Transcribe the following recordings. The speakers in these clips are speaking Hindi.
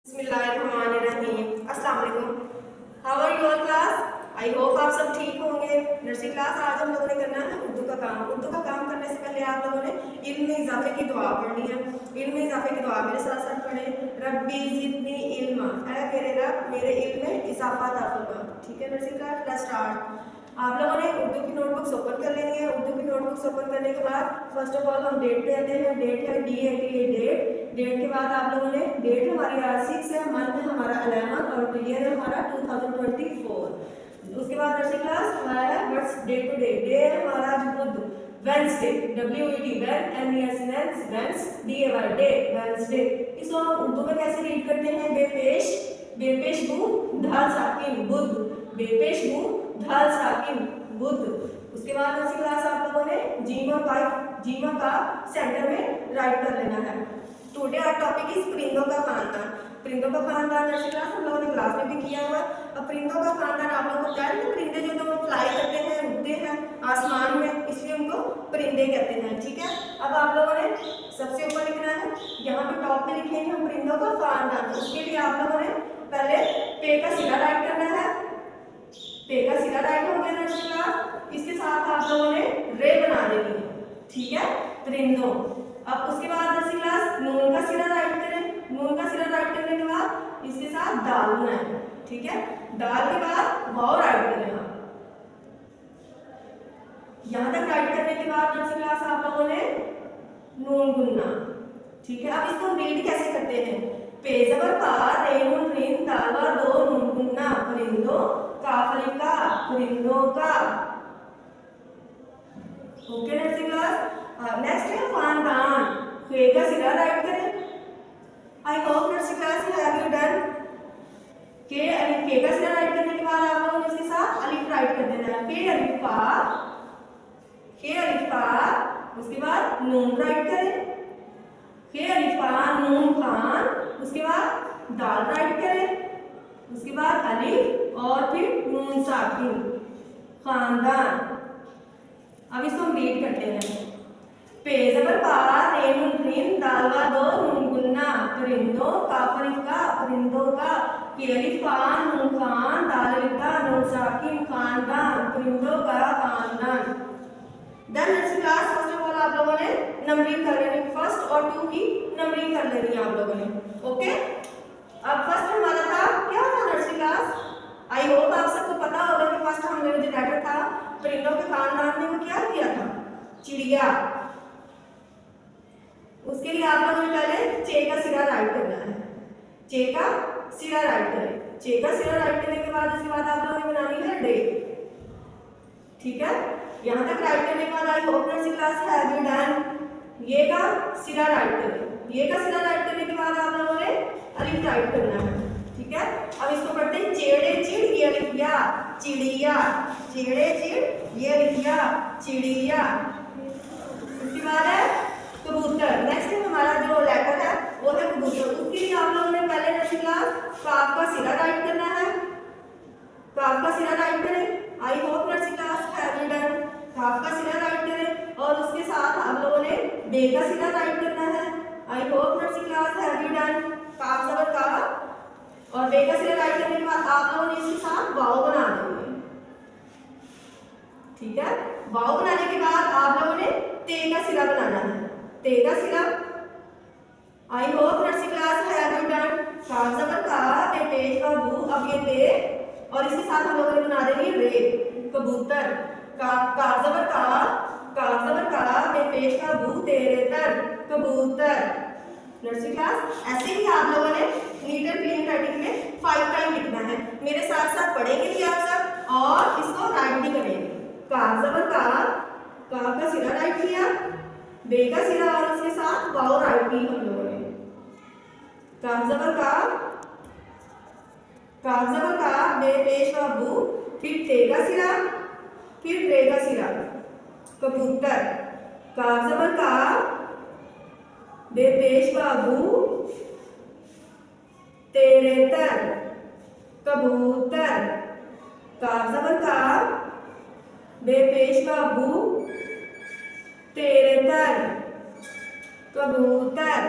बिस्मिल्लाहिर्रहमानिर्रहीम। अस्सलाम वालेकुम। How are your class? I hope आप सब ठीक होंगे। नर्सरी क्लास आज हम लोगों ने करना है उर्दू का काम। उर्दू का काम करने से पहले आप लोगों ने इल्म में इजाफे की दुआ पढ़नी है। इल्म में इजाफे की दुआ मेरे साथ साथ पढ़े। रब्बी ज़िदनी इल्मा, ऐ मेरे रब मेरे इल्म में इजाफा अता फरमा। ठीक है नर्सरी क्लास, लेट्स स्टार्ट। आप लोगों ने उर्दू की नोटबुक्स ओपन कर लेनी है। उर्दू की नोटबुक्स ओपन करने के बाद फर्स्ट ऑफ ऑल हम डेट पे आते हैं। डेट है DATE डेट के बाद आप लोगों ने डेट हमारी R6 है, मंथ है हमारा 11 और ईयर है हमारा 2024। उसके बाद नर्सरी क्लास हमारा है what's day today. Day है हमारा आज बुध, Wednesday WED Wednesday Wednesday. इसको हम उर्दू में कैसे रीड करते हैं? बेपेश बू धाल साकिन बुध, बेपेश बू धाल साकिन बुध। उसके बाद नर्सरी क्लास आप लोगों ने जीमा का सेंटर में राइट कर लेना है। टुडे आवर टॉपिक इज परिंदों का खानदान। परिंदों का खानदान नर्सरी क्लास हम लोगों ने क्लास में भी किया हुआ। अब परिंदों का खानदान आप लोगों को क्या है? परिंदे जो तो फ्लाई करते हैं, उड़ते हैं आसमान में, इसलिए उनको परिंदे कहते हैं। ठीक है, अब आप लोगों ने सबसे ऊपर लिखना है, यहाँ पे टॉप में लिखेंगे हम परिंदों का खानदान। उसके लिए आप लोगों ने पहले पे का सिरा राइट करना है। पे का सिरा राइट हो गया नर्सरी क्लास। इसके साथ आप लोगों ने रे बना देनी है। ठीक है, परिंदों। अब उसके बाद नर्सरी क्लास नून का सिरा राइट करें। नून का सिरा राइट करने के बाद इसके साथ दाल बनाए। ठीक है, दाल के बाद वाव राइट करें। यहां तक राइट करने के बाद नर्सरी क्लास आप लोगों ने नून गुन्ना। ठीक है, अब इसको रीड कैसे करते हैं? पे जबर पा, रे नून रिन, दाल वा दो, नून गुन्ना, परिंदों, काफ अलिफ का, परिंदों का। Okay nursery class. नेक्स्ट है खानदान। खे का सिरा राइट करें। I hope nursery class you have you done. के का सिरा राइट करने के बाद आप लोगों ने इसके साथ अलिफ राइट कर देना है। के अलिफ पा, उसके बाद नून राइट करें। के अलिफ पा नून खान, उसके बाद दाल राइट करें, उसके बाद अलिफ और फिर नून साकिन, खानदान। अब इसको हम रीड करते हैं। पे जबर पा, रे नून रिन, दाल वा दो, नून गुन्ना, परिंदों, काफ अलिफ का, परिंदों का, के अलिफ पा नून खान, दाल अलिफ का, नून साकिन, खानदान, परिंदों का खानदान। Then nursery class first of all आप लोगों ने नंबरिंग कर लेनी, फर्स्ट और 2 की नंबरिंग कर लेनी है आप लोगों ने। ओके, अब फर्स्ट हमारा था क्या था नर्सरी क्लास? आई होप आप सबको पता होगा कि फर्स्ट हमने जो लेटर था परिंदों के खानदान में वो क्या किया था? चिड़िया। उसके लिए आप लोगों ने पहले चे का सिरा राइट करना है। चे का सिरा राइट करें। चे का सिरा राइट करने के बाद उसके बाद आप लोगों ने बनानी है डे। ठीक है, यहाँ तक राइट करने के बाद आई hope nursery class have you done. ये का सिरा राइट करें। ये का सिरा राइट करने के बाद आप लोगों ने अलिफ राइट करना है। ठीक है, अब इसको पढ़ते हैं चेड़े चिड़ ये अलिफ या, चिड़िया, चेड़े चिड़ ये अलिफ या, चिड़िया। उसके बाद है कबूतर। नेक्स्ट हमारा जो लेटर है वो है कबूतर। उसके लिए आप लोगों ने पहले नर्सरी क्लास काफ का सिरा राइट करना है। काफ का सिरा राइट करें। I hope nursery class have you done. काफ का सिरा राइट करें और उसके साथ आप लोगों ने बे का सिरा राइट करना है। I hope nursery class have you done. काफ जबर का और बे का सिरा राइट करने के बाद आप लोगों ने इसके साथ वाव बना देंगे। ठीक है, वाव बनाने के बाद आप लोगों ने ते का सिरा बनाना है। ते का सिरा। I hope nursery class have you done. काफ जबर का, बे पेश का बू, अब ये ते और इसके साथ हम लोगों ने बना देंगे रे, कबूतर। काफ जबर का, बे पेश का बू, तेरे तर, कबूतर। नर्सरी क्लास ऐसे ही आप लोगों ने नीट एंड क्लीन राइटिंग में 5 टाइम लिखना है। मेरे साथ साथ पढ़ेंगे भी आप सब और इसको राइट भी करेंगे। काफ जबर का, काफ का सिरा राइट किया, बे का सिरा और उसके साथ वाव राइट की हम लोगों ने। काफ जबर का, बे पेश का बू, फिर ते का सिरा, फिर रे का सिरा, कबूतर। काफ जबर का, बे पेश का बू, तेरे तर, कबूतर। काफ जबर का, बे पेश का बू, तेरे तर, कबूतर।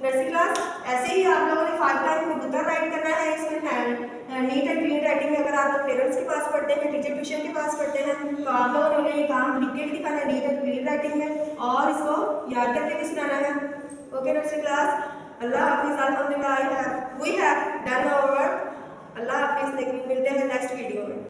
नर्सरी क्लास ऐसे ही आप लोगों ने 5 टाइम खुद उत्तर राइट करना है इसमें hand neat and clean writing में। अगर आप लोग पेरेंट्स के पास पढ़ते हैं, टीचर ट्यूशन के पास पढ़ते हैं, तो आप लोगों ने ये काम लिख के दिखाना है नीट एंड क्लीन राइटिंग में और इसको याद करके भी सुनाना है। ओके नर्सरी क्लास, अल्लाह हाफिज़। अल्हम्दुलिल्लाह we have done our work. अल्लाह हाफिज़। मिलते हैं नेक्स्ट वीडियो में।